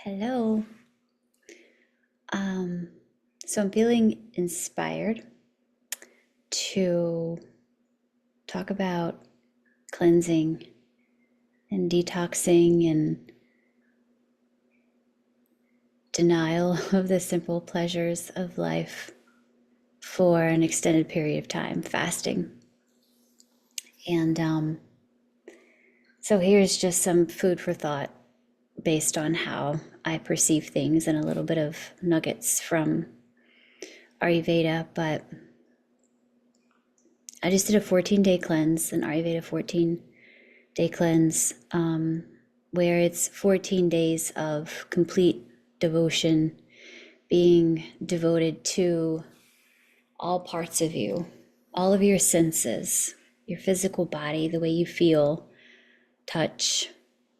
Hello. Um, so I'm feeling inspired to talk about cleansing and detoxing and denial of the simple pleasures of life for an extended period of time, fasting. And so here's just some food for thought based on how I perceive things and a little bit of nuggets from Ayurveda, but I just did a 14-day cleanse, an Ayurveda 14-day cleanse, where it's 14 days of complete devotion, being devoted to all parts of you, all of your senses, your physical body, the way you feel, touch,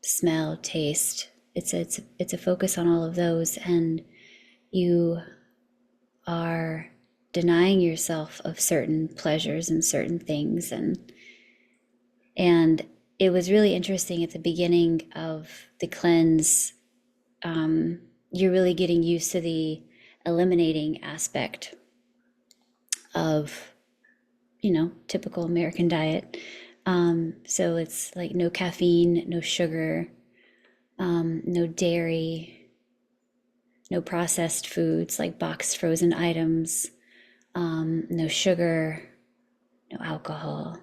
smell, taste. It's a focus on all of those, and you are denying yourself of certain pleasures and certain things, and it was really interesting at the beginning of the cleanse. You're really getting used to the eliminating aspect of, typical American diet. So it's like no caffeine, no sugar, no dairy, no processed foods like boxed frozen items, no sugar, no alcohol,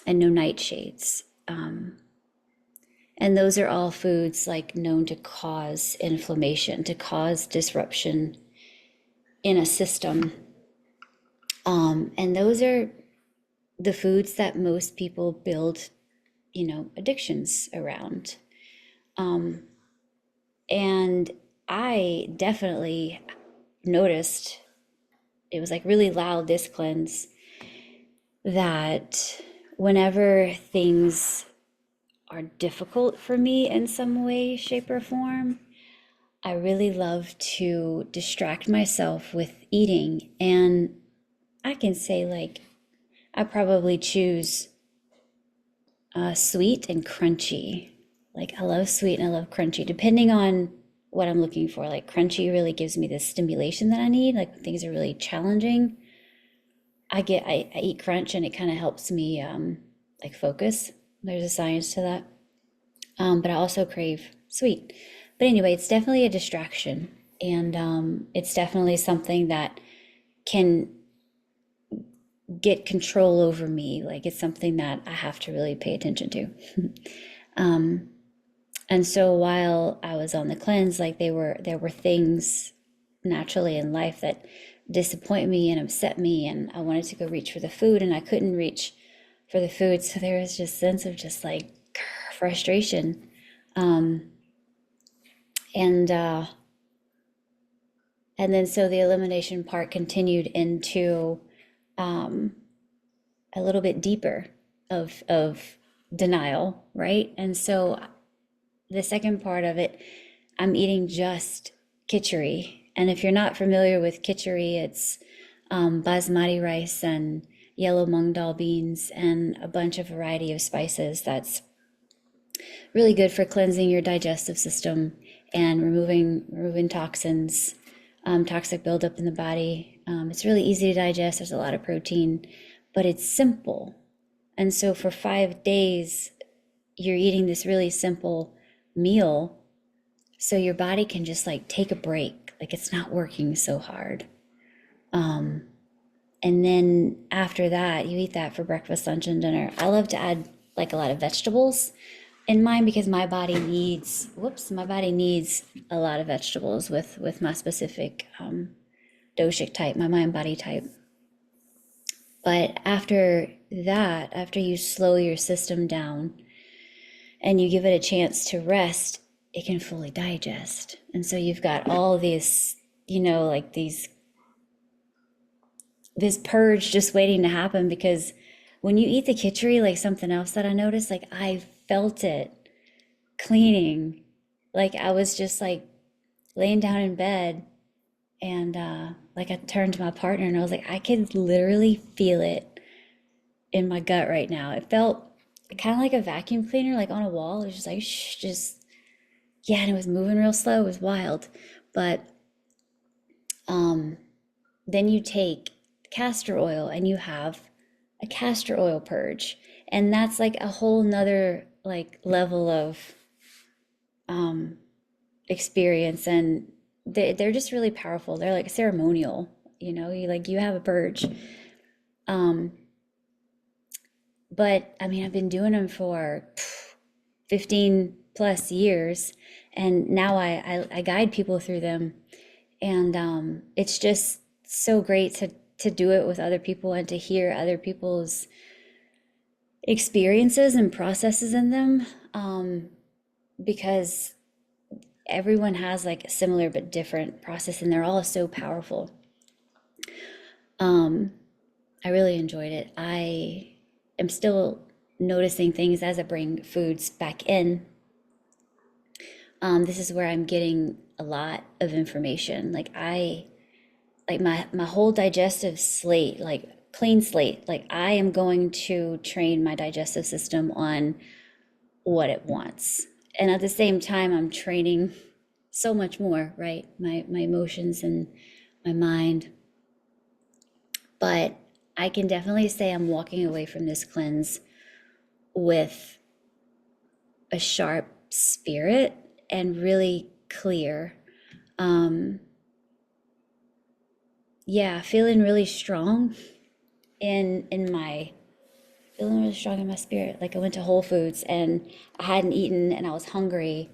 and no nightshades. And those are all foods like known to cause inflammation, to cause disruption in a system. And those are the foods that most people build, addictions around. And I definitely noticed, it was like really loud this cleanse, that whenever things are difficult for me in some way, shape, or form, I really love to distract myself with eating. And I can say, like, I probably choose sweet and crunchy. Like, I love sweet and I love crunchy, depending on what I'm looking for. Like, crunchy really gives me the stimulation that I need. Like, when things are really challenging, I eat crunch and it kind of helps me like focus. There's a science to that. But I also crave sweet. But anyway, it's definitely a distraction, and it's definitely something that can get control over me. Like, it's something that I have to really pay attention to. And so while I was on the cleanse, like, there were things naturally in life that disappoint me and upset me, and I wanted to go reach for the food and I couldn't reach for the food. So there was just sense of just like frustration. And and then so the elimination part continued into a little bit deeper of denial, right? And so the second part of it, I'm eating just khichdi. And if you're not familiar with khichdi, it's basmati rice and yellow mung dal beans and a bunch of variety of spices. That's really good for cleansing your digestive system and removing toxins, toxic buildup in the body. It's really easy to digest. There's a lot of protein, but it's simple. And so for 5 days, you're eating this really simple meal, so your body can just like take a break. Like, it's not working so hard. And then after that, you eat that for breakfast, lunch, and dinner. I love to add like a lot of vegetables in mine because my body needs a lot of vegetables with my specific doshic type, my mind body type. But after that, after you slow your system down and you give it a chance to rest, it can fully digest. And so you've got all these, like this purge just waiting to happen, because when you eat the khichdi, like, something else that I noticed, like, I felt it cleaning. Like, I was just like laying down in bed, and like, I turned to my partner and I was like, I could literally feel it in my gut right now. It felt kind of like a vacuum cleaner, like on a wall. It was just like, shh, yeah, and it was moving real slow. It was wild. But then you take castor oil and you have a castor oil purge. And that's like a whole nother like level of experience. And they're just really powerful. They're like ceremonial, you have a purge. But I mean, I've been doing them for 15 plus years, and now I guide people through them. And it's just so great to do it with other people and to hear other people's experiences and processes in them, because everyone has like a similar but different process, and they're all so powerful. I really enjoyed it. I am still noticing things as I bring foods back in. This is where I'm getting a lot of information. Like my whole digestive slate, like clean slate. Like I am going to train my digestive system on what it wants, and at the same time, I'm training so much more, right? My emotions and my mind. But I can definitely say I'm walking away from this cleanse with a sharp spirit and really clear. Yeah, feeling really strong in my feeling really strong in my spirit. Like I went to Whole Foods and I hadn't eaten and I was hungry.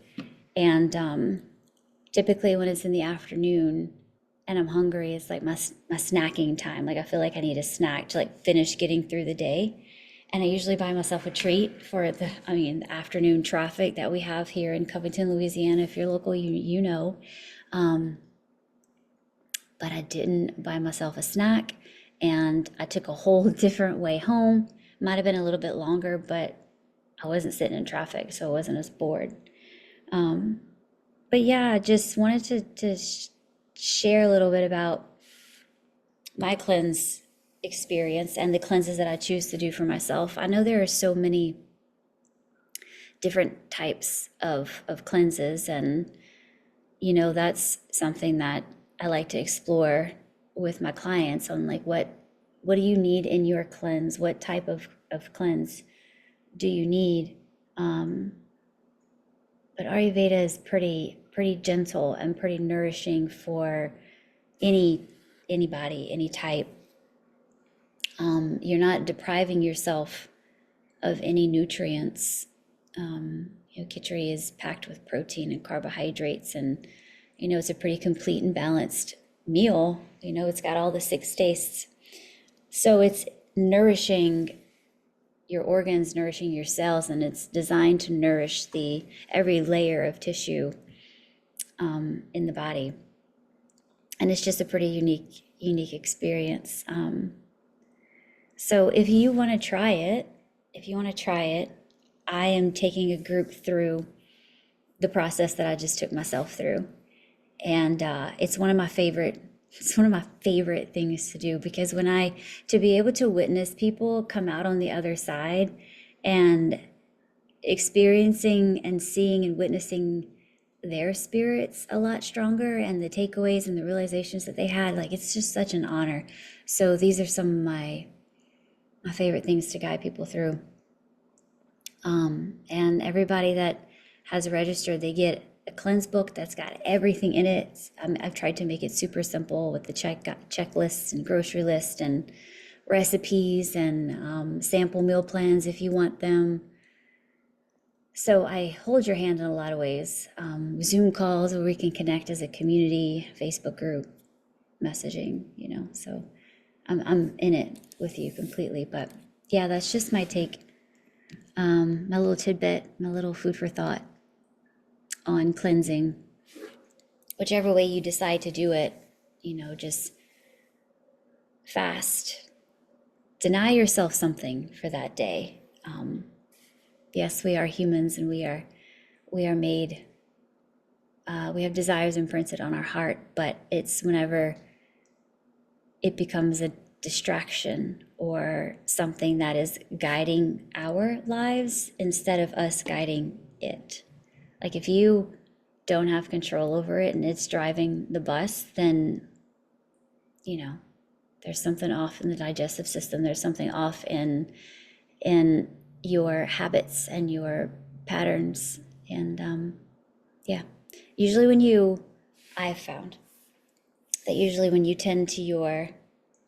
And typically when it's in the afternoon and I'm hungry, it's like my snacking time. Like I feel like I need a snack to like finish getting through the day. And I usually buy myself a treat for the afternoon traffic that we have here in Covington, Louisiana. If you're local, you know. But I didn't buy myself a snack, and I took a whole different way home. Might have been a little bit longer, but I wasn't sitting in traffic, so I wasn't as bored. But yeah, I just wanted to share a little bit about my cleanse experience and the cleanses that I choose to do for myself. I know there are so many different types of cleanses, and that's something that I like to explore with my clients on like what do you need in your cleanse? What type of cleanse do you need? But Ayurveda is pretty gentle and pretty nourishing for anybody, any type. You're not depriving yourself of any nutrients. Khichdi is packed with protein and carbohydrates, and it's a pretty complete and balanced meal. It's got all the six tastes, so it's nourishing your organs, nourishing your cells, and it's designed to nourish every layer of tissue in the body. And it's just a pretty unique experience. So if you want to try it, I am taking a group through the process that I just took myself through. And it's one of my favorite things to do, because to be able to witness people come out on the other side and experiencing and seeing and witnessing their spirits a lot stronger, and the takeaways and the realizations that they had, like it's just such an honor. So these are some of my favorite things to guide people through. And everybody that has registered, they get a cleanse book that's got everything in it. I've tried to make it super simple with the checklists and grocery list and recipes and sample meal plans if you want them. So I hold your hand in a lot of ways. Zoom calls where we can connect as a community, Facebook group, messaging, so I'm in it with you completely. But yeah, that's just my take, my little tidbit, my little food for thought on cleansing. Whichever way you decide to do it, just fast. Deny yourself something for that day. Yes, we are humans, and we are made. We have desires imprinted on our heart, but it's whenever it becomes a distraction or something that is guiding our lives instead of us guiding it. Like if you don't have control over it and it's driving the bus, then, you know, there's something off in the digestive system. There's something off in your habits and your patterns. And yeah, usually I've found that usually when you tend to your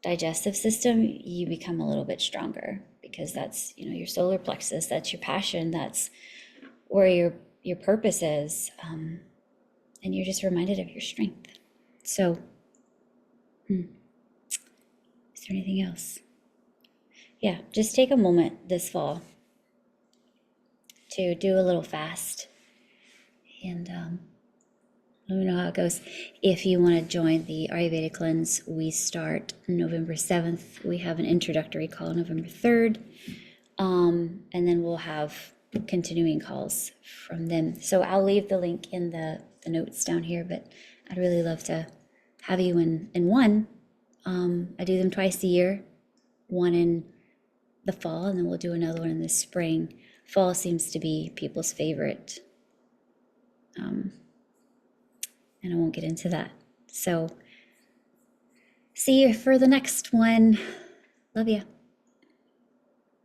digestive system, you become a little bit stronger, because that's, you know, your solar plexus, that's your passion, that's where your purpose is, and you're just reminded of your strength. So, is there anything else? Yeah, just take a moment this fall to do a little fast, and let me know how it goes. If you want to join the Ayurvedic Cleanse, we start November 7th. We have an introductory call November 3rd. And then we'll have continuing calls from them. So I'll leave the link in the notes down here, but I'd really love to have you in one. I do them twice a year, one in the fall, and then we'll do another one in the spring. Fall seems to be people's favorite. And I won't get into that. So see you for the next one. Love you.